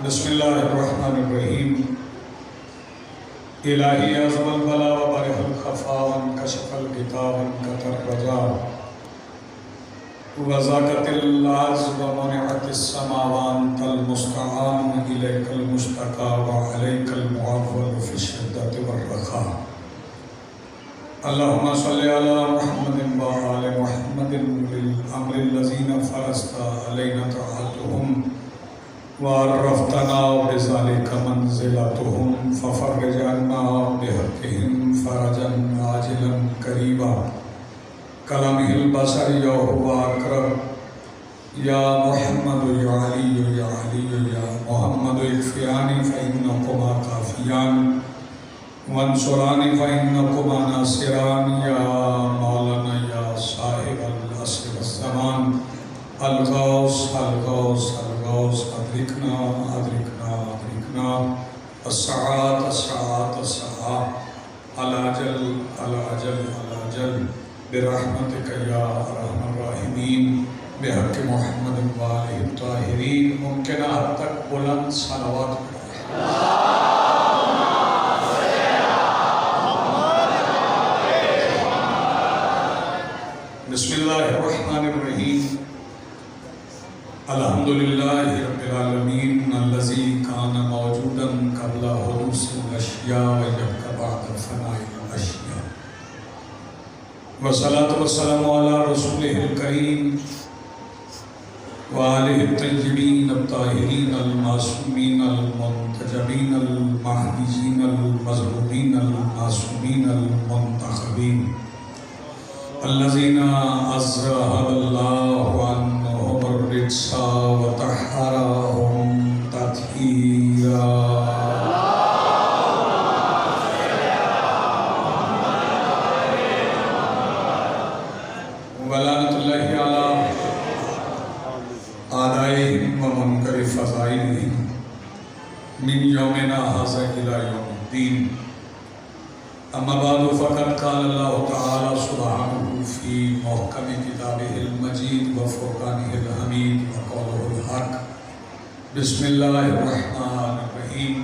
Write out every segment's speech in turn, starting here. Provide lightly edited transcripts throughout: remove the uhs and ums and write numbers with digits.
بسم اللہ الرحمن الرحیم الہی عظم البلا و برح الخفا وانکشف الغطا وانکتر الرجا وزاکت اللاز ومنعت السماوانت المستعان الیک المشتقى وعلیک المعول فی الشدت والرخا اللہم صلی علی محمد وآل محمد للأمر الذین فرضت علینا طاعتهم وعرفتنا بذلك منزلتهم ففرج عنا بحقهم فرجا عاجلا قریبا کلمہ البصر یا هو اقرب یا محمد یا علی یا علی یا محمد اکفیانی فإنکما کافیان وانصرانی فإنکما ناصران یا مولانا یا صاحب العصر والزمان الغوث الغوث الغوث ادرکنا ادرکنا ادرکنا الساعات الساعات الساعات العجل العجل العجل برحمتک یا ارحم الراحمین بحق محمد وآلہ الطاہرین. ممکنہ حد تک بلند صلوات پڑھیں. بسم اللہ الرحمن الرحیم الحمدللہ رب العالمین الذی کان موجودا قبل حدوث الاشیاء ویبقى بعد فناء الاشیاء والصلاة والسلام علی رسولہ الکریم وآلہ الطیبین الطاہرین المعصومین المنتجبین المہدیین المظلومین المعصومین المنتخبین الذین اذهب اللہ عنہم الرجس وطہرہم تطہیرا. ولعنۃ اللہ علی اعدائہم ومنکر فضائلہم من یومنا ھذا الی یوم الدین. اما بعد فقد قال اللہ تعالی سبحانہ فی محکم کتابہ المجید وفرقانہ الحمید وقولہ الحق. بسم اللہ الرحمن الرحیم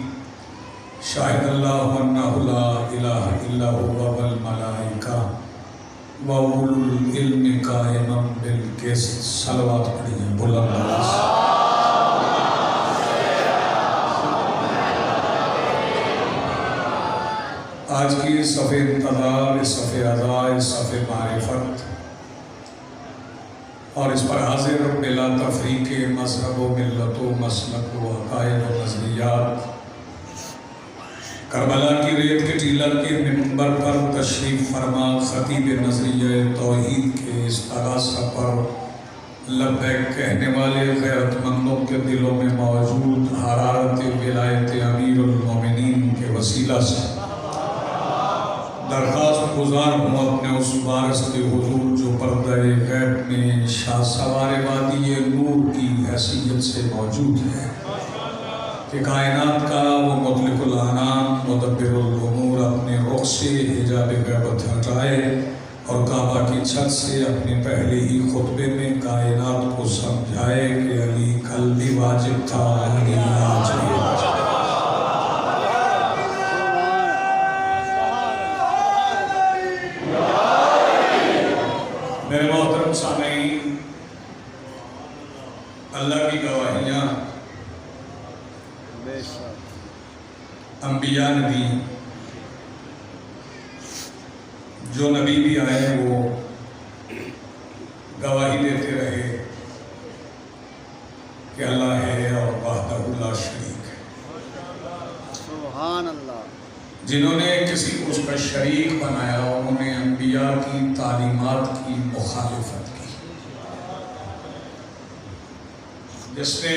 شاہد اللہ انہ لا الہ الا هو والملائکہ وَأُولُو الْعِلْمِ قَائِمًا بِالْقِسْطِ. صلوات پڑھیے بلند آواز سے. آج کی صف انتظار، صف عزاء، صف معرفت اور اس پر حاضر بلا تفریق مذہب و ملت و مسلک و عقائد و نظریات، کربلا کی ریت کے ٹیلر کے منبر پر تشریف فرما خطیب نظریہ توحید کے اس تغاثہ پر لبیک کہنے والے غیرت مندوں کے دلوں میں موجود حرارت ولایت امیر المومنین کے وسیلہ سے درخواست گزار ہوں اپنے اس وارث کے حضور جو پردہ غیب میں شاہ سوار وادی نور کی حیثیت سے موجود ہے کہ کائنات کا وہ مطلق العنان مدبر الامور اپنے رخ سے حجاب غیبت ہٹائے اور کعبہ کی چھت سے اپنے پہلے ہی خطبے میں کائنات کو سمجھائے کہ علی کل بھی واجب تھا، علی آج بھی واجب. میرے محترم سامعین، اللہ کی گواہیاں انبیاء نے دی. جو نبی بھی آئے وہ گواہی دیتے رہے کہ اللہ ہے اور وحدہ لا شریک ہے. سبحان اللہ. جنہوں نے کسی کو اس کا شریک بنایا انہوں نے انبیاء کی تعلیمات کی مخالفت کی. جس نے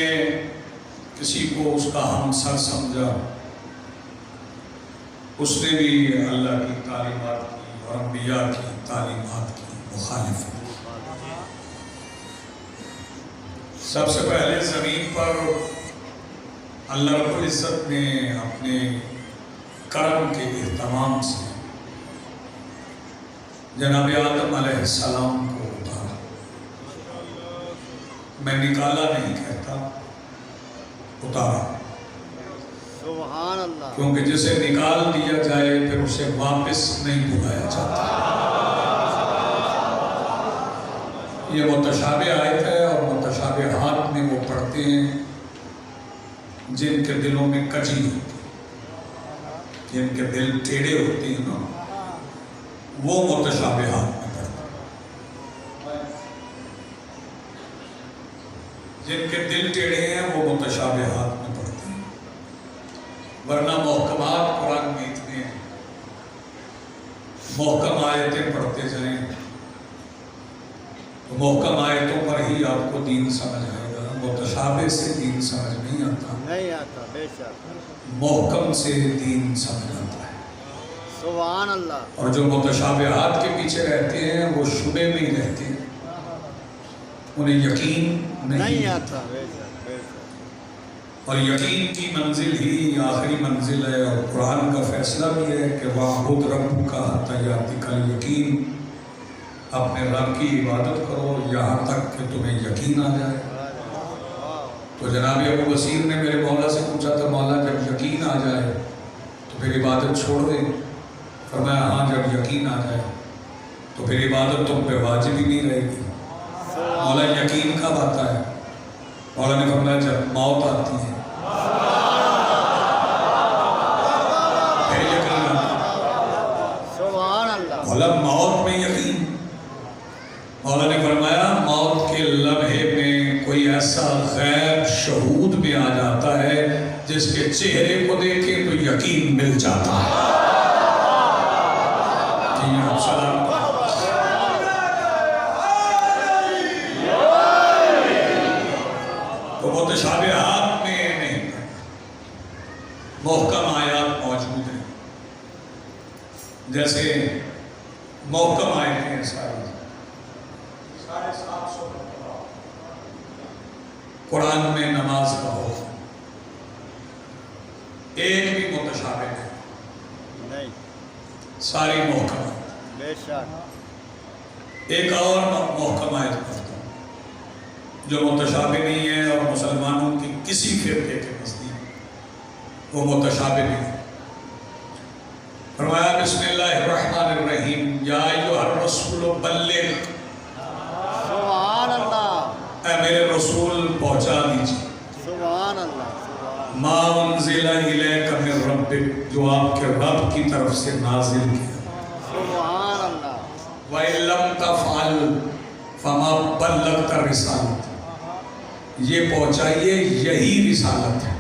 کسی کو اس کا ہمسر سمجھا اس نے بھی اللہ کی تعلیمات کی اور انبیاء کی تعلیمات کی مخالفت کی. سب سے پہلے زمین پر اللہ رب العزت نے اپنے کرم کے اہتمام سے جناب آدم علیہ السلام کو اتارا. میں نکالا نہیں کہتا، اتارا. سبحان اللہ. کیونکہ جسے نکال دیا جائے پھر اسے واپس نہیں بلایا جاتا. یہ متشابہ آیت ہے اور متشابہات میں وہ پڑھتے ہیں جن کے دلوں میں کجی ہوتی ہے، جن کے دل ٹیڑے ہوتے ہیں نا، وہ متشابہات میں پڑھتے ہیں. جن کے دل ٹیڑے ہیں وہ متشابہات میں پڑھتے ہیں. ورنہ محکمات قرآن میں اتنے ہیں، محکم آیتیں پڑھتے جائیں تو محکم آیتوں پر ہی آپ کو دین سمجھ آئے گا. متشابہ سے دین سمجھ نہیں آتا، نہیں آتا. بے شک. محکم سے دین سمجھ آتا ہے. سبحان اللہ. اور جو متشابہات کے پیچھے رہتے ہیں وہ شبے میں ہی رہتے ہیں، انہیں یقین نہیں آتا. بے شک. بے شک. اور یقین کی منزل ہی آخری منزل ہے. اور قرآن کا فیصلہ بھی ہے کہ وَاعْبُدْ رَبَّكَ حَتَّىٰ يَأْتِيَكَ الْيَقِينُ، اپنے رب کی عبادت کرو یہاں تک کہ تمہیں یقین آ جائے. تو جناب ابو بصیر نے میرے مولا سے پوچھا تھا، مولا جب یقین آ جائے تو پھر عبادت چھوڑ دیں؟ فرمایا ہاں، جب یقین آ جائے تو پھر عبادت تم پہ واجب ہی نہیں رہے گی. مولا یقین کب آتا ہے؟ مولا نے فرمایا جب موت آتی ہے پھر یقین آتا ہے. سبحان اللہ. مولا موت میں یقین. مولا نے فرمایا موت کے لمحے میں کوئی ایسا غیب شہود میں آ جاتا ہے جس کے چہرے کو دیکھیں تو یقین مل جاتا ہے. سلام. تو متشابہات میں نہیں، محکم آیات موجود ہیں. جیسے محکم آیتیں ہیں ساری 750 قرآن میں نماز کا حکم ایک بھی متشابہ نہیں، ساری محکم. بے شک. ایک اور محکم آیت پڑھتا ہوں جو متشابہ نہیں ہے اور مسلمانوں کی کسی فرقے کے نزدیک وہ متشابہ نہیں. فرمایا بسم اللہ الرحمن الرحیم یا ایھا الرسول بلغ. سبحان اللہ. اے میرے رسول پہنچا دیجیے سبحان اللہ. ما انزل الیک من ربک، جو آپ کے رب کی طرف سے نازل کیا. سبحان اللہ. وَإِن لَمْ تَفْعَلْ فَمَا بَلَّغْتَ الرِّسَالَةَ، یہ پہنچائیے یہی رسالت ہے.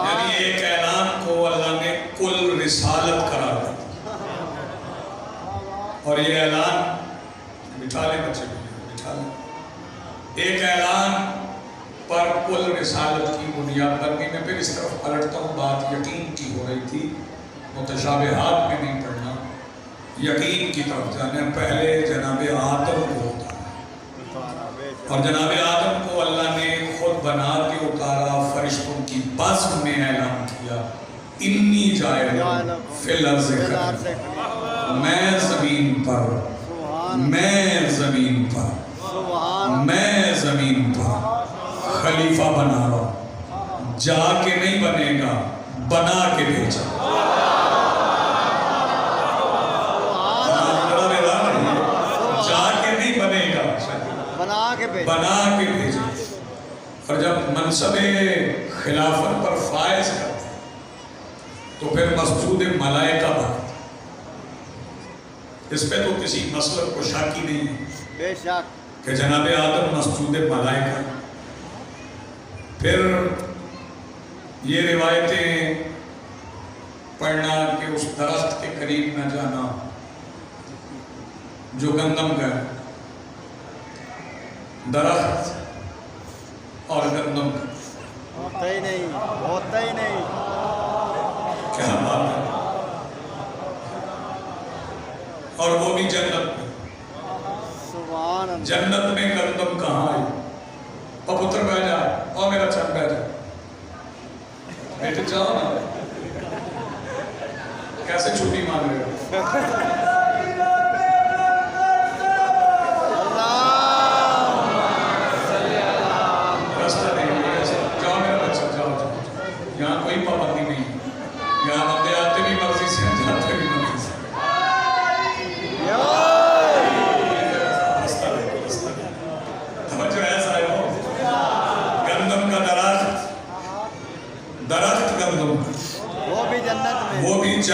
یعنی ایک اعلان کو اللہ نے کل رسالت قرار دیا. اور یہ اعلان بٹھا لیں بچے بٹھا لیں، ایک اعلان پر کل رسالت کی بنیاد بنی. میں پھر اس طرف پلٹتا ہوں، بات یقین کی ہو رہی تھی، متشابہات میں نہیں پڑھنا، یقین کی طرف جانا. پہلے جناب آدم کو اتارا اور جناب آدم کو اللہ نے خود بنا کے اتارا، فرشتوں کی بزم میں اعلان کیا انی جاعل فی الارض خلیفہ، میں زمین پر، میں زمین پر، میں زمین پر خلیفہ بنا رہا ہوں. جا کے نہیں بنے گا، بنا کے بھیجا. جا کے نہیں بنے گا، بنا کے بھیجا. اور جب منصب خلافت پر فائز کرتے تو پھر مسجود ملائکہ بنتا. اس پہ تو کسی مسلک کو شک ہی نہیں ہے بے شک کہ جناب آدم مسجود ملائکہ. پھر یہ روایتیں پڑھنا کہ اس درخت کے قریب نہ جانا جو گندم کا ہے، درخت اور گندم کا ہوتا ہی نہیں، ہوتا ہی نہیں. کیا بات ہے. اور وہ بھی جنت میں. سبحان اللہ. جنت میں گندم کہاں آئی؟ اور پتر بہ جا، اور میرا چند بہ جا، بیٹے جاؤ نا. کیسے چھٹی مانگ رہے ہو؟ راستہ نہیں ہے، جاؤ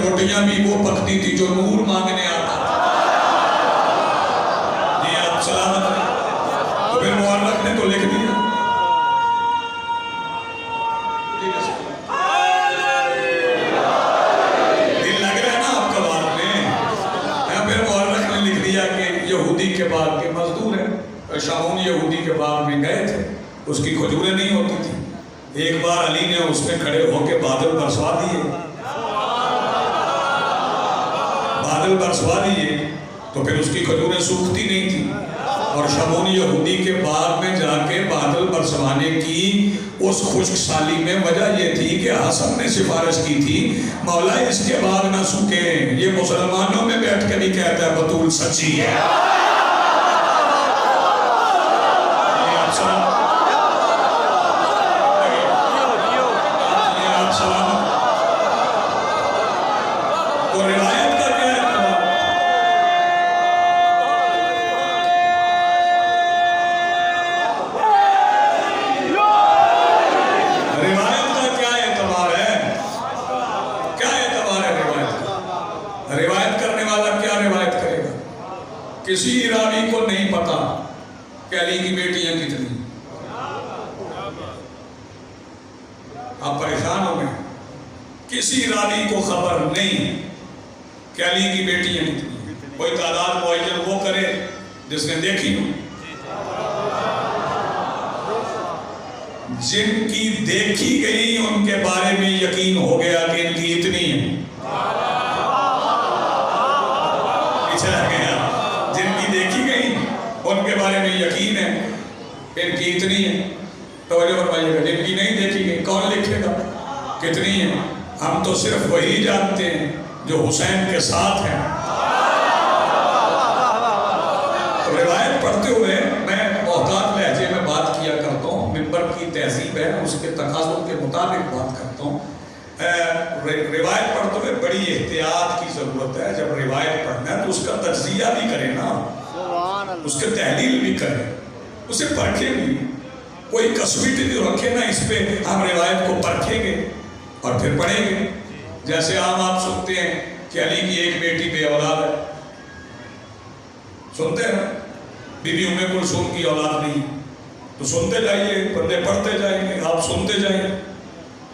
روٹیاں بھی وہ پکتی تھی جو نور مانگنے آتا تھا. جی آپ سلامت ہیں. تو پھر مورخ نے تو لکھ دیا. دل لگ رہا ہے نا آپ کا بات میں. پھر مورخ نے لکھ دیا کہ یہودی کے باغ کے مزدور ہیں. شامون یہودی کے باغ میں گئے تھے. اس کی کھجوریں نہیں ہوتی تھی. ایک بار علی نے اس میں کھڑے ہو کے بادل برسوا دیے. بادل برسوا دیے تو پھر اس کی کھجوریں سوکھتی نہیں تھی. اور شامون یہودی کے باغ میں جا کے بادل برسوانے کی اس خشک سالی میں وجہ یہ تھی کہ حسن نے سفارش کی تھی مولا اس کے باغ نہ سوکھے. یہ مسلمانوں میں بیٹھ کے نہیں کہتا ہے بطول سچی ہے. تو روایت کا کیا ہے؟ روایت کا کیا اعتبار ہے؟ کیا اعتبار ہے روایت کا؟ روایت کرنے والا کیا روایت کرے گا؟ کسی راوی کو نہیں پتا کہ علی کی بیٹیاں کتنی. آپ پریشان ہو گئے. کسی راوی کو خبر نہیں کہ علی کی بیٹیاں کتنی. کوئی تعداد معین وہ کرے جس نے دیکھی ہو. جن کی دیکھی گئی ان کے بارے میں یقین ہو گیا کہ ان کی اتنی ہے. پیچھے رہ گیا. جن کی دیکھی گئی ان کے بارے میں یقین ہے ان کی اتنی ہے. توجہ فرمائیے گا. جن کی نہیں دیکھی گئی کون لکھے گا کتنی ہے؟ ہم تو صرف وہی جانتے ہیں جو حسین کے ساتھ ہیں. روایت پڑھتے ہوئے میں محتاط لہجے میں بات کیا کرتا ہوں. منبر کی تہذیب ہے اس کے تقاضوں کے مطابق بات کرتا ہوں. روایت پڑھتے ہوئے بڑی احتیاط کی ضرورت ہے. جب روایت پڑھنا ہے تو اس کا تجزیہ بھی کرے نا, اس کے تحلیل بھی کرے, اسے پرکھے بھی. کوئی کسوٹی جو رکھے نا اس پہ ہم روایت کو پرکھیں گے اور پھر پڑھیں گے. جیسے عام آپ سنتے ہیں کہ علی کی ایک بیٹی بے اولاد ہے. سنتے ہیں نا بی بی ام کلثوم کی اولاد نہیں. تو سنتے جائیے, بندے پڑھتے جائیں گے, آپ سنتے جائیں.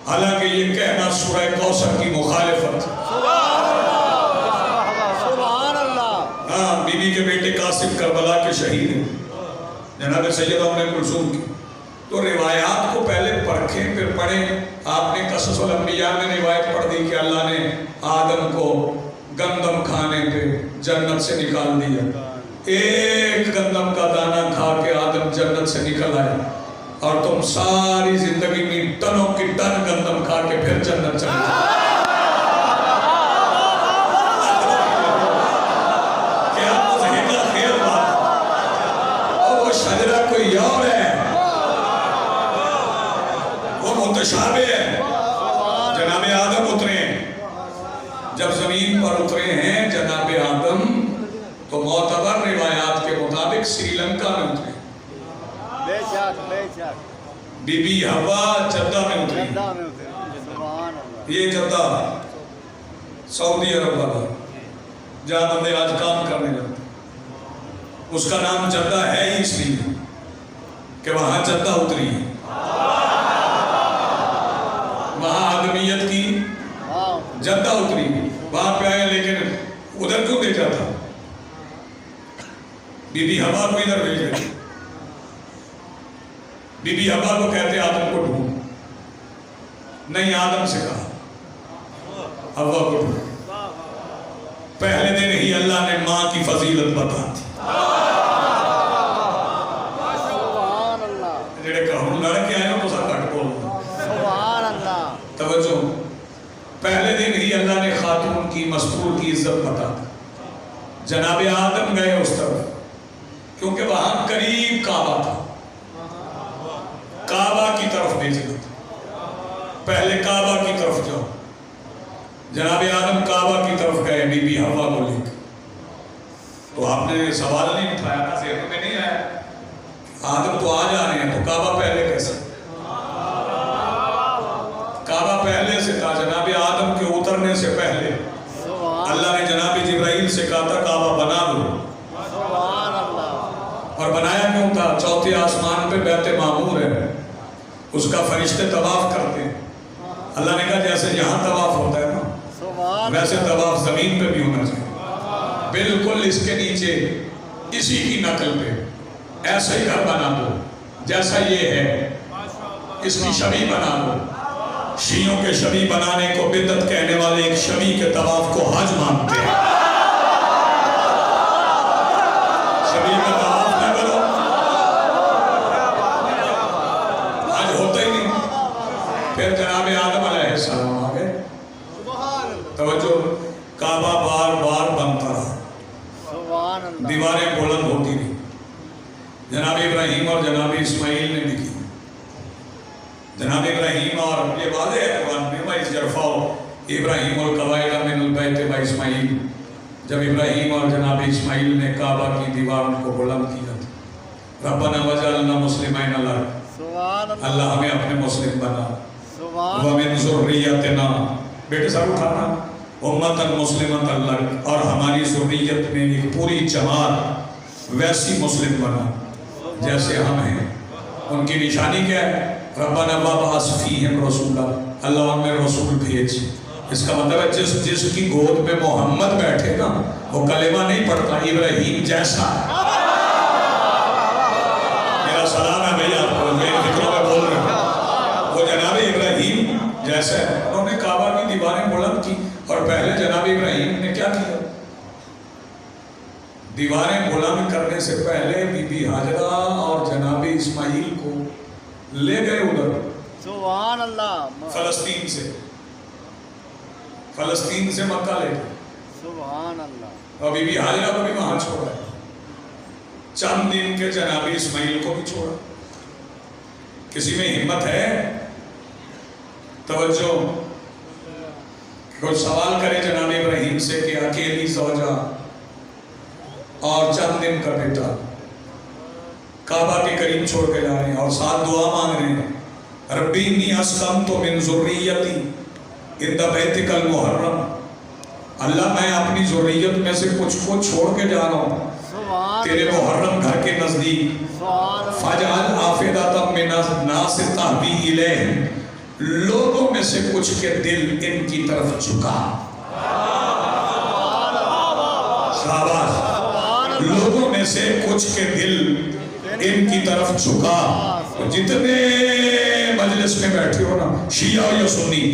حالانکہ یہ کہنا سورہ کوثر کی مخالفت. ہاں بی بی کے بیٹے قاسم کربلا کے شہید ہیں جناب سیدہ ام کلثوم کی. تو روایات کو پہلے پرکھیں پھر پڑھیں. آپ نے قصص الانبیاء میں روایت پڑھ دی کہ اللہ نے آدم کو گندم کھانے پہ جنت سے نکال دیا. ایک گندم کا دانہ کھا کے آدم جنت سے نکل آئے اور تم ساری زندگی میں ٹنوں کی ٹن گندم کھا کے پھر جنت چلے جاؤ. کیا مزہدہ خیر بات. اور وہ شجرہ کوئی اور ہے, متشابہ ہے. جناب آدم اترے ہیں, جب زمین پر اترے ہیں جناب آدم تو معتبر روایات کے مطابق سری لنکا میں اترے. بی بی حوا جدہ میں اتری. یہ جدہ سعودی عرب والا جہاں بندے آج کام کرنے جاتے, اس کا نام جدہ ہے ہی اس لیے کہ وہاں جدہ اتری ہے. وہاں آدمیت کی جدہ اتری, وہاں پہ آئے. لیکن ادھر کیوں بھیجا تھا؟ بی بی حوا کو ادھر بھیجا. بی بی حوا کو کہتے آدم کو ڈھونڈ. نہیں, آدم سے کہا حوا کو ڈھونڈ. پہلے دن ہی اللہ نے ماں کی فضیلت بتا دی. جڑے کہوں لڑ کے آئے تو سا کٹ بول. توجہ, پہلے دن ہی اللہ نے خاتون کی مستور کی عزت بتا دی. جناب آدم گئے اس طرف کیونکہ وہاں قریب کعبہ تھا. کعبہ کی طرف بھیجنا تھا. پہلے کعبہ کی طرف جاؤ. جناب آدم کعبہ کی طرف گئے بی بی حوا کو لے کر. تو آپ نے سوال نہیں اٹھایا نا, ذہن میں نہیں آیا آدم تو آ جا رہے ہیں تو کعبہ پہلے کیسے؟ کعبہ پہلے سے تھا. جناب آدم کے اترنے سے پہلے اس کا فرشتے طواف کرتے ہیں. اللہ نے کہا جیسے یہاں طواف ہوتا ہے نا سبحان ویسے طواف زمین پہ بھی ہونا چاہیے. بالکل اس کے نیچے اسی کی نقل پہ ایسا ہی گھر بنا دو جیسا یہ ہے, اس کی شبیہ بنا دو. شیعوں کے شبیہ بنانے کو بدعت کہنے والے ایک شبیہ کے طواف کو حج مانتے ہیں. شبیہ کا طواف نہ کرو, حج ہوتا ہی نہیں. پھر جناب آدم علیہ السلام آگے توجہ, کعبہ بار بار بنتا رہا, سبحان اللہ. دیواریں بلند ہوتی رہی. جناب ابراہیم اور جناب اسماعیل نے بھی کی. جناب ابراہیم اور یہ واضح ہے قرآن میں وَإِذْ يَرْفَعُ إِبْرَاهِيمُ الْقَوَاعِدَ مِنَ الْبَيْتِ وَإِسْمَاعِيلُ, جب ابراہیم اور جناب اسماعیل نے کعبہ کی دیواروں کو بلند کیا تھا. ربنا وجعلنا مسلمین لک, سبحان اللہ. اللہ ہمیں اپنے مسلم بنا. سبحان وَمِن ذُرِّيَّتِنَا, بیٹے سر اٹھانا, اُمَّةً مُسْلِمَةً لَكَ, اور ہماری ذریت میں ایک پوری جماعت ویسی مسلم بنا جیسے ہم ہیں. ان کی نشانی کیا ہے؟ ربنا وابعث فیہم رسولا, اللہ ان میں رسول بھیج. اس کا مطلب ہے جس کی گود میں محمد بیٹھے نا وہ کلمہ نہیں پڑھتا, ابراہیم جیسا. میرا سلام ہے بھئی آپ کو, میرے فکروں میں بول رہے ہیں, وہ جناب ابراہیم جیسا ہے. انہوں نے کعبہ کی دیواریں بلند کی, اور پہلے جناب ابراہیم نے کیا کیا؟ دیواریں بلند کرنے سے پہلے بی بی حاجرہ اور جناب اسماعیل کو لے گئے ادھر سبحان اللہ. فلسطین سے مکہ لے گئے, سبحان اللہ. اور بی بی حاجرہ کو بھی وہاں چھوڑا. چند دن کے جناب اسماعیل کو بھی چھوڑا. کسی میں ہمت ہے؟ توجہ, کوئی سوال کرے جناب ابراہیم سے کہ اکیلی زوجہ اور چند دن کا بیٹا کعبہ کے قریب چھوڑ کے جا رہے ہیں, اور ساتھ دعا مانگ رہے ہیں, ربی انی اسکنت من ذریتی عند بیتک المحرم, اللہ میں اپنی ذریت میں سے کچھ کو چھوڑ کے جا رہا ہوں سبحان تیرے محرم گھر کے نزدیک. سبحان اللہ. فَجْعَلْ أَفْئِدَةً مِّنَ النَّاسِ تَهْوِي إِلَيْهِمْ, لوگوں میں سے کچھ کے دل ان کی طرف جھکا. شاباش. لوگوں میں سے کچھ کے دل ان کی طرف جھکا. جتنے مجلس میں بیٹھے ہو نا, شیعہ یا سنی,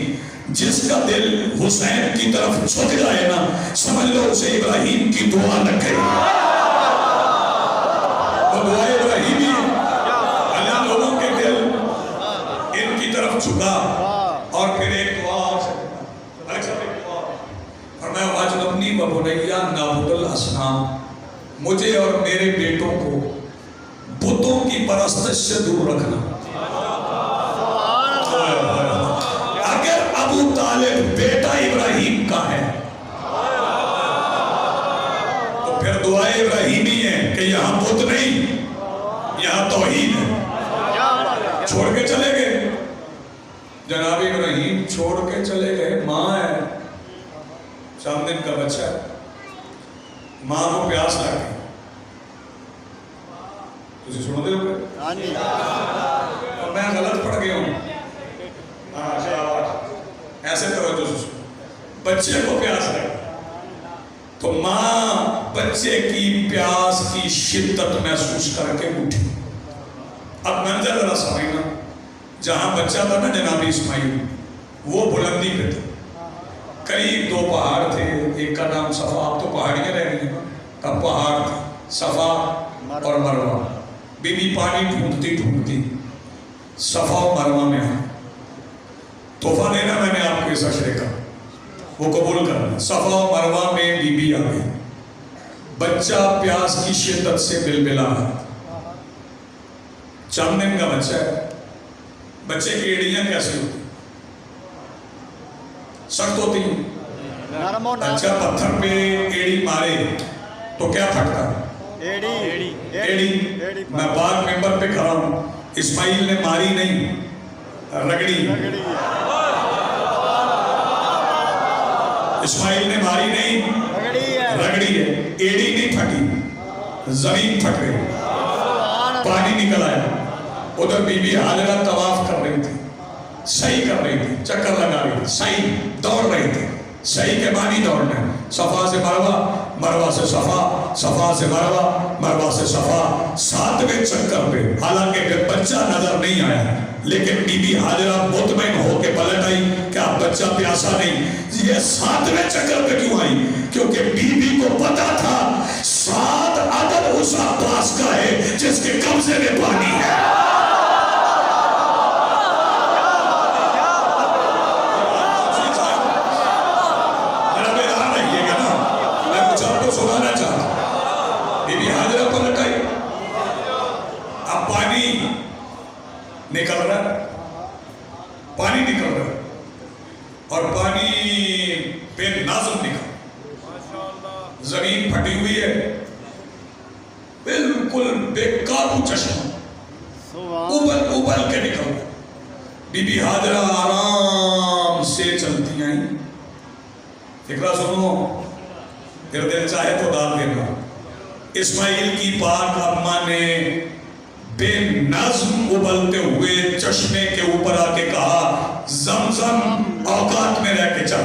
جس کا دل حسین کی طرف جھک جائے نا, سمجھ لو اسے ابراہیم کی دعا لگ گئی. وہ دعا ابراہیمی ہے. اللہ لوگوں کے دل ان کی طرف جھکا. اور پھر ایک دعا اور فرمایا واجبنی و بنیّا نعبد الاصنام, مجھے اور میرے بیٹوں کو بتوں کی پرستش سے دور رکھنا. اگر ابو طالب بیٹا ابراہیم کا ہے تو پھر دعا ابراہیمی ہے کہ یہاں بت نہیں, یہاں توحید ہے. چھوڑ کے چلے گئے جناب ابراہیم, چھوڑ کے چلے گئے. ماں ہے, چند دن کا بچہ ہے, ماں کو پیاس لگ گئی. تجھے سنو دے ہوئے اور میں غلط پڑھ گیا ہوں. ایسے توجہ سے سنو. بچے کو پیاس لگ گئی تو ماں بچے کی پیاس کی شدت محسوس کر کے اٹھی. اب منظر ذرا سمجھنا, جہاں بچہ تھا نا جناب اسماعیل, وہ بلندی پہ تھا. قریب دو پہاڑ تھے, ایک کا نام صفا, اب تو پہاڑیاں رہ گئی ہیں, تب پہاڑ تھے صفا اور مروہ. بی بی پانی ڈھونڈتی ڈھونڈتی صفا و مروہ میں آئی. تحفہ دینا میں نے آپ کو اس عشرے کا, وہ قبول کرنا. صفا و مروہ میں بی بی آ گئی, بچہ پیاس کی شدت سے بلبلا رہا. چند دن کا بچہ ہے. بچے کی ایڑیاں کیسے ہوتی؟ سخت ہوتی ہیں. بچہ پتھر پہ ایڑی مارے تو کیا پھٹتا؟ ایڑی. میں بار ممبر پہ کھڑا ہوں, اسماعیل نے ماری نہیں, رگڑی. اسماعیل نے ماری نہیں, رگڑی ہے. ایڑی نہیں پھٹی, زمین پھٹ گئی, پانی نکل آیا. ادھر بی بی حاجرہ طواف کر رہی, صحیح کر رہی تھی، چکر لگا رہی تھی، صحیح دوڑ رہی تھی. صحیح کے معنی دوڑنا، صفا سے مروہ، مروہ سے صفا، صفا سے مروہ، مروہ سے صفا. 7ویں چکر پہ حالانکہ پھر بچہ نظر نہیں آیا، لیکن بی بی حاجرہ مطمئن ہو کے پلٹ آئی کہ اب بچہ پیاسا نہیں. یہ 7ویں چکر پہ کیوں آئی؟ کیونکہ بی بی کو پتا تھا 7 عدد اس عباس کا ہے جس کے قبضے میں پانی ہے. سنانا چاہتا بی بی حاجرہ پلٹ آئی. اب پانی نکل رہا ہے، پانی نکل رہا ہے، اور پانی بے نظم نکل، زمین پھٹی ہوئی ہے، بالکل بے قابو چشمہ ابل کے نکل رہا. بی بی حاجرہ آرام سے چلتی آئیں. فکرہ سنو، پھر دل چاہے تو ڈال دینا. اسماعیل کی پاک اماں نے بے نظم ابلتے ہوئے چشمے کے اوپر آ کے کہا زمزم اوقات میں رہ کے چل.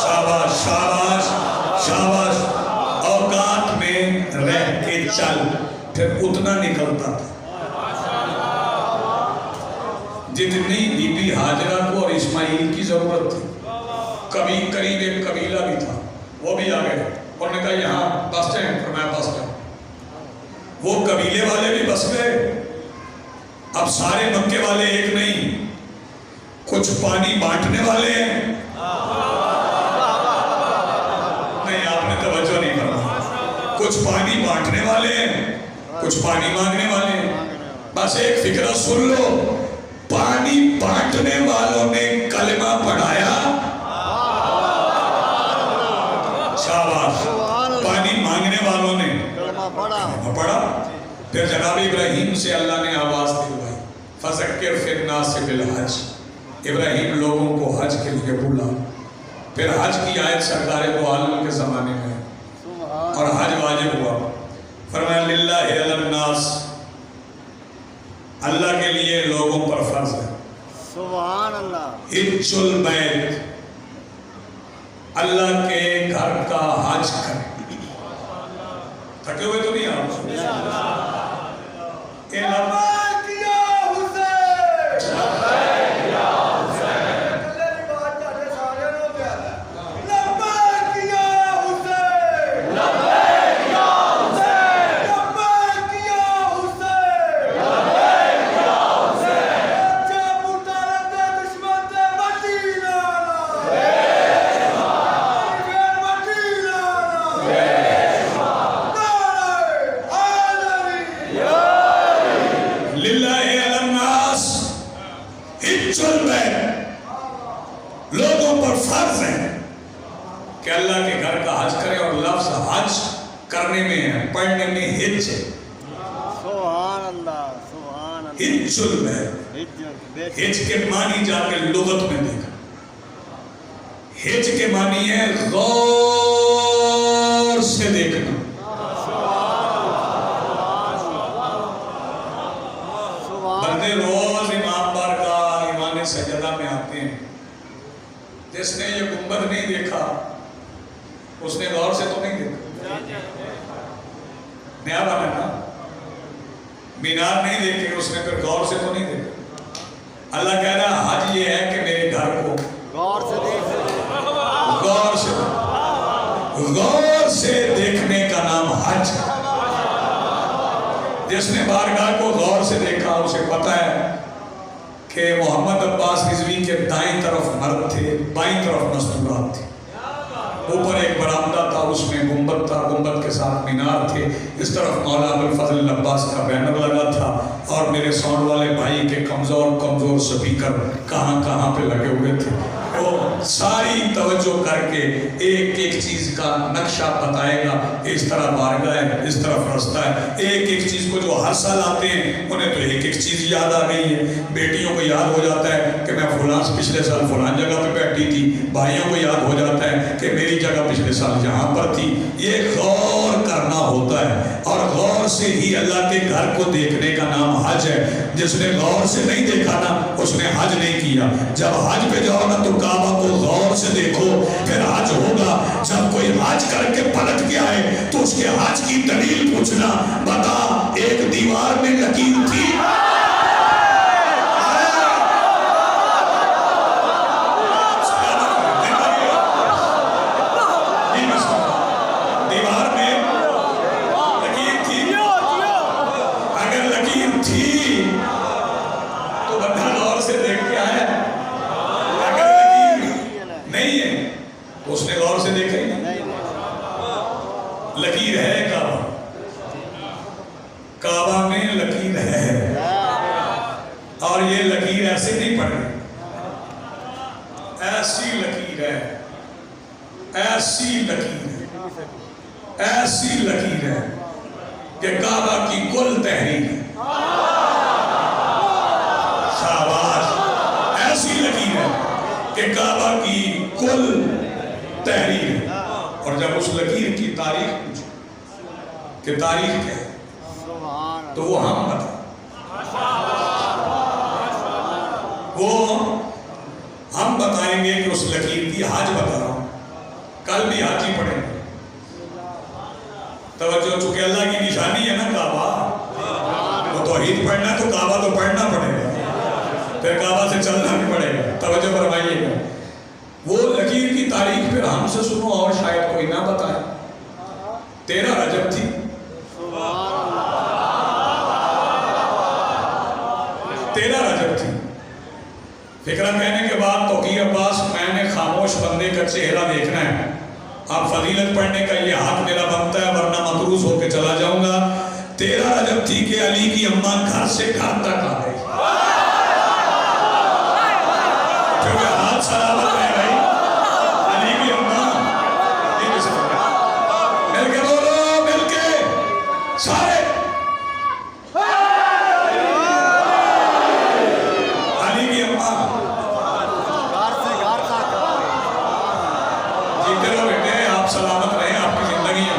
شاباش شاباش شاباش، اوقات میں رہ کے چل. پھر اتنا نکلتا تھا جتنی بی بی حاجرہ کو اور اسماعیل کی ضرورت تھی. کبھی قریب ایک قبیلہ بھی تھا، وہ بھی آ گئے. انہوں نے کہا یہاں بس سٹینڈ، فرمایا بس سٹینڈ. وہ قبیلے والے بھی بس گئے. اب سارے مکے والے ایک نہیں، کچھ پانی بانٹنے والے ہیں. نہیں، آپ نے توجہ نہیں کرنا. کچھ پانی بانٹنے والے ہیں، کچھ پانی مانگنے والے ہیں. بس ایک فکرہ سن لو، پانی بانٹنے والوں نے کلمہ پڑھایا، شاباش. پانی مانگنے والوں نے پڑھا. پھر جناب ابراہیم سے اللہ نے آواز دلوائی، فذکر فی الناس بالحج. ابراہیم لوگوں کو حج کے لیے بولا. پھر حج کی آیت سرکار دو عالم کے زمانے میں اور حج واجب ہوا. فرمایا للہ علی الناس، اللہ کے لیے لوگوں پر فرض ہے. سبحان اللہ. حج البیت، اللہ کے گھر کا حج کر. تھکے ہوئے تو نہیں آپ؟ لوگوں پر فرض ہے کہ اللہ کے گھر کا حج کرے. اور لفظ حج کرنے میں ہے، پڑھنے میں حج ہے. سبحان اللہ سبحان اللہ. حج البیت، حج کے معنی جا کے لغت میں دیکھا. حج کے معنی ہے غور سے دیکھنا. بندے روز امام بارگاہ ایوان سجدہ میں آتے ہیں. جس نے یہ گنبد نہیں دیکھا اس نے غور سے تو نہیں دیکھا. نیا بنا نا، مینار نہیں دیکھے اس نے پھر غور سے تو نہیں دیکھا. اللہ کہہ رہا حج یہ ہے کہ میرے گھر کو غور سے غور سے دیکھنے کا نام حج. جس نے بارگاہ کو غور سے دیکھا اسے پتہ ہے کہ محمد عباس رضوی کے دائیں طرف مرد تھے، بائیں طرف مستورات تھے. اوپر ایک برآمدہ تھا، اس میں گنبد تھا، گنبد کے ساتھ مینار تھے. اس طرف مولا ابوالفضل عباس کا بینر لگا تھا، اور میرے ساؤنڈ والے بھائی کے کمزور سپیکر کہاں کہاں پہ لگے ہوئے تھے. وہ ساری توجہ کر کے ایک ایک چیز کا نقشہ بتائے گا، اس طرح بارگاہ ہے، اس طرف رستہ ہے۔ ایک ایک چیز کو جو ہر سال آتے ہیں انہیں تو ایک ایک چیز یاد آ گئی ہے۔ بیٹیوں کو یاد ہو جاتا ہے کہ میں فلاں پچھلے سال فلاں جگہ پہ بیٹھی تھی، بھائیوں کو یاد ہو جاتا ہے کہ میری جگہ پچھلے سال یہاں پر تھی۔ یہ غور کرنا ہوتا ہے، اور غور سے ہی اللہ کے گھر کو دیکھنے کا نام حج ہے۔ جس نے غور سے نہیں دیکھا نا اس نے حج نہیں کیا۔ جب حج پہ جاؤ نا تو کعبہ کو غور سے دیکھو، پھر حج ہوگا۔ جب کوئی حج کر کے پلٹ کے آئے تو اس کے حج کی دلیل پوچھنا، بتا ایک دیوار میں لکیر تھی، لکیر ہے کعبہ، کعبہ میں لکیر ہے، اور یہ لکیر ایسے نہیں پڑ رہی، ایسی لکیر ہے، ایسی لکیر ہے، ایسی لکیر ہے کہ کعبہ کی کل تحریر ہے۔ شاباش، ایسی لکیر ہے کہ کعبہ کی کل تحریر ہے۔ اور جب اس لکیر کی تاریخ پوچھو کہ تاریخ کیا ہے تو وہ ہم بتائیں گے کہ اس لکیر کی حج بتا رہا ہوں، کل بھی حج ہی پڑھیں گے۔ توجہ، چونکہ اللہ کی نشانی ہے نا کعبہ، وہ توحید پڑھنا ہے تو کعبہ تو پڑھنا پڑے گا، پھر کعبہ سے چلنا بھی پڑے گا۔ توجہ فرمائیے گا، وہ لکیر کی تاریخ پھر ہم سے سنو اور شاید کوئی نہ بتائے۔ 13 رجب تھی، 13 رجب تھی۔ فکرہ کہنے کے بعد توقیر عباس، میں نے خاموش بندے کا چہرہ دیکھنا ہے، آپ فضیلت پڑھنے کا یہ حق میرا بنتا ہے ورنہ مطروز ہو کے چلا جاؤں گا۔ 13 رجب تھی کہ علی کی اماں گھر سے گھر تک آ گئی، کیونکہ ہاتھ سلامت ہے بھائی۔ علی کی اماں مل کے بولو، مل کے سارے علی کی اماں جیتے رہو بیٹے، آپ سلامت رہیں، آپ کی زندگی ہے۔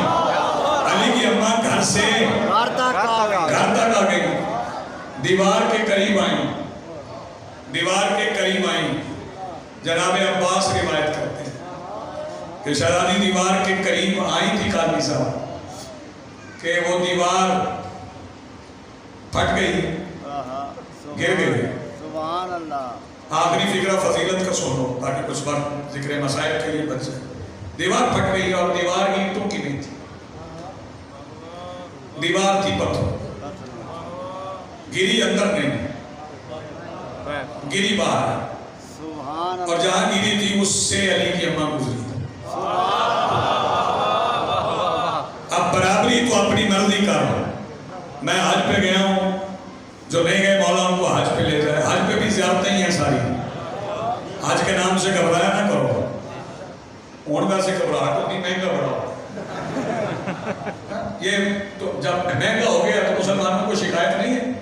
علی کی اماں گھر سے گھر تک آ گئی، دیوار کے قریب آئیں، دیوار کے قریب آئیں۔ جناب عباس روایت کرتے ہیں کہ شہزادی دیوار کے قریب آئی تھی قاضی صاحب کہ وہ دیوار پھٹ گئی، گر گئی۔ سبحان اللہ۔ آخری فکرہ فضیلت کا سن لو تاکہ کچھ وقت ذکر مسائل کے لیے بچ جائے۔ دیوار پھٹ گئی اور دیوار اینٹوں کی نہیں تھی، دیوار تھی پتھر، گری اندر نہیں، گری باہر، اور جہاں گری تھی اس سے علی کی اماں گزری۔ اب برابری تو اپنی مرضی کر رہا ہوں، میں حج پہ گیا ہوں، جو نہیں گئے مولا ان کو حج پہ لے جائے۔ حج پہ بھی زیارتیں ہی ہیں ساری، حج کے نام سے گھبرایا نہ کرو، اونڈا سے گھبراہٹ ہوتی، مہنگا بڑھاؤ۔ یہ تو جب مہنگا ہو گیا تو مسلمانوں کو شکایت نہیں ہے،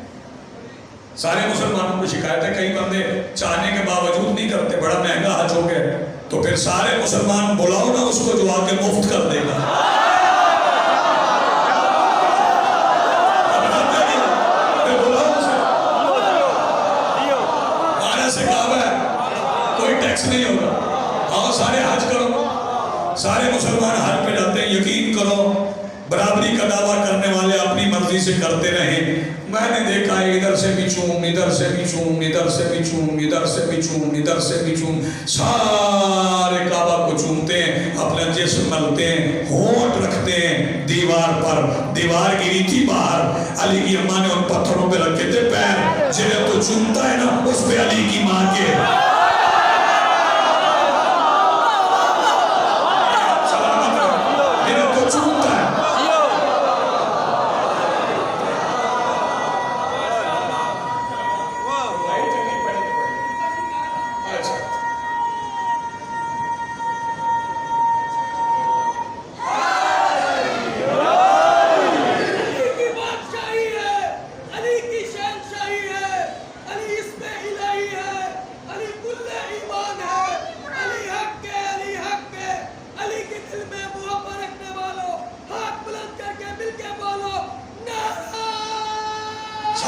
سارے مسلمانوں کو شکایت ہے۔ کئی بندے چاہنے کے باوجود نہیں کرتے، بڑا مہنگا حج ہو گیا تو پھر سارے مسلمان بلاؤ نا اس کو جو آ کے مفت کر دے گا۔ ہمارے سے کعبہ ہے، کوئی ٹیکس نہیں ہوگا، آؤ سارے حج کرو۔ سارے مسلمان حج پہ جاتے ہیں، یقین کرو برابری کا دعویٰ کرنے والے اپنی مرضی سے کرتے رہیں۔ میں نے دیکھا ہے ادھر سے بھی چوم، ادھر سے بھی چوم، ادھر سے بھی چوم، ادھر سے بھی چوم، ادھر سے بھی چوم، سارے کعبہ کو چومتے ہیں، اپنا جسم ملتے ہیں، ہونٹ رکھتے ہیں دیوار پر۔ دیوار گری تھی باہر، علی کی اماں نے ان پتھروں پہ رکھے تھے پیر، جنہیں تو چومتا ہے نا اس پہ علی کی ماں کے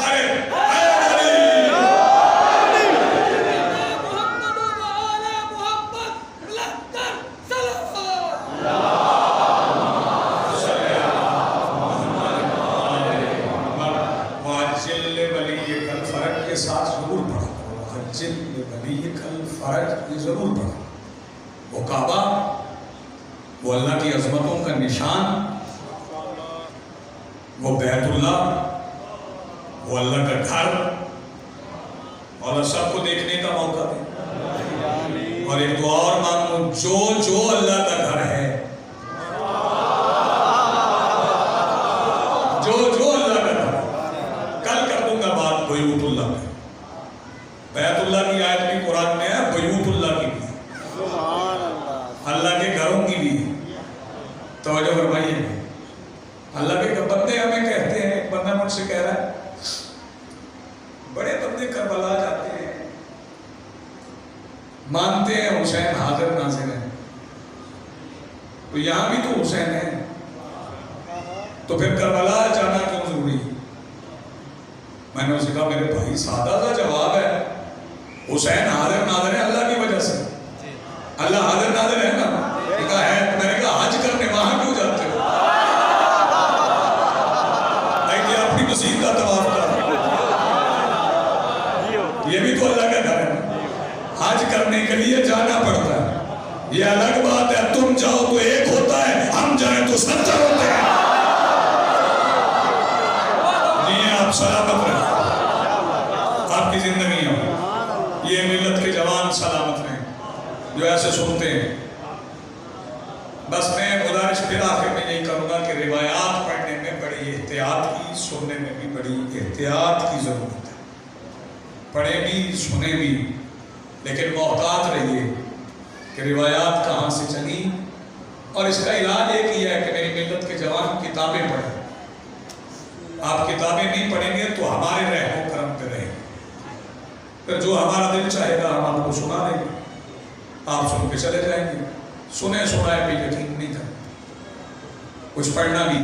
منفرد ساتھ ضرور پڑھا حجل ولیک الفرج، یہ ضرور پڑھا. وہ کعبہ، وہ اللہ کی عظمتوں کا نشان، وہ بیت اللہ، وہ اللہ کا گھر، اور سب کو دیکھنے کا موقع دے. اور ایک دعا اور مانگو، جو اللہ کا گھر ہے، جو اللہ کا گھر ہے. کل کر دوں گا بات بیوت اللہ میں. بیت اللہ کی آیت بھی قرآن میں ہے، بیوت اللہ کی بھی ہے، اللہ کے گھروں کی بھی ہے. توجہ فرمائیے. اللہ کے بندے ہمیں کہتے ہیں، ایک بندہ مجھ سے کہہ رہا ہے بڑے بندے کربلا جاتے ہیں، مانتے ہیں حسین حاضر ناظر ہے، تو یہاں بھی تو حسین ہے، تو پھر کربلا جانا کیوں ضروری؟ میں نے اسے کہا میرے بھائی سادہ سا جواب ہے، حسین حاضر ناظر ہے اللہ کی وجہ سے. اللہ حاضر ناظر ہے نا. کہا ہے. میں نے کہا حج کرنے وہاں کیوں جاتے ہو؟ اپنی مسجد کا طواف کر، یہ بھی تو اللہ کا گھر ہے. حج کرنے کے لیے جانا پڑتا ہے، یہ الگ بات ہے. تم جاؤ تو ایک ہوتا ہے، ہم جائیں تو 70 ہوتے ہیں. جی آپ سلامت رہیں، آپ کی زندگی ہو، یہ ملت کے جوان سلامت رہیں جو ایسے سنتے ہیں. بس میں گزارش پھر آخر میں یہی کروں گا کہ روایات پڑھنے میں بڑی احتیاط کی، سننے میں بھی بڑی احتیاط کی ضرورت ہے. پڑھیں بھی سنیں بھی، لیکن محتاط رہیے کہ روایات کہاں سے چلی. اور اس کا علاج ایک ہی ہے کہ میری ملت کے جوان کتابیں پڑھیں. آپ کتابیں نہیں پڑھیں گے تو ہمارے رحم و کرم پہ رہیں. پھر جو ہمارا دل چاہے گا ہم آپ کو سنا دیں گے، آپ سن کے چلے جائیں گے. سنے سنائے پہ یقین نہیں کریں. کچھ پڑھنا بھی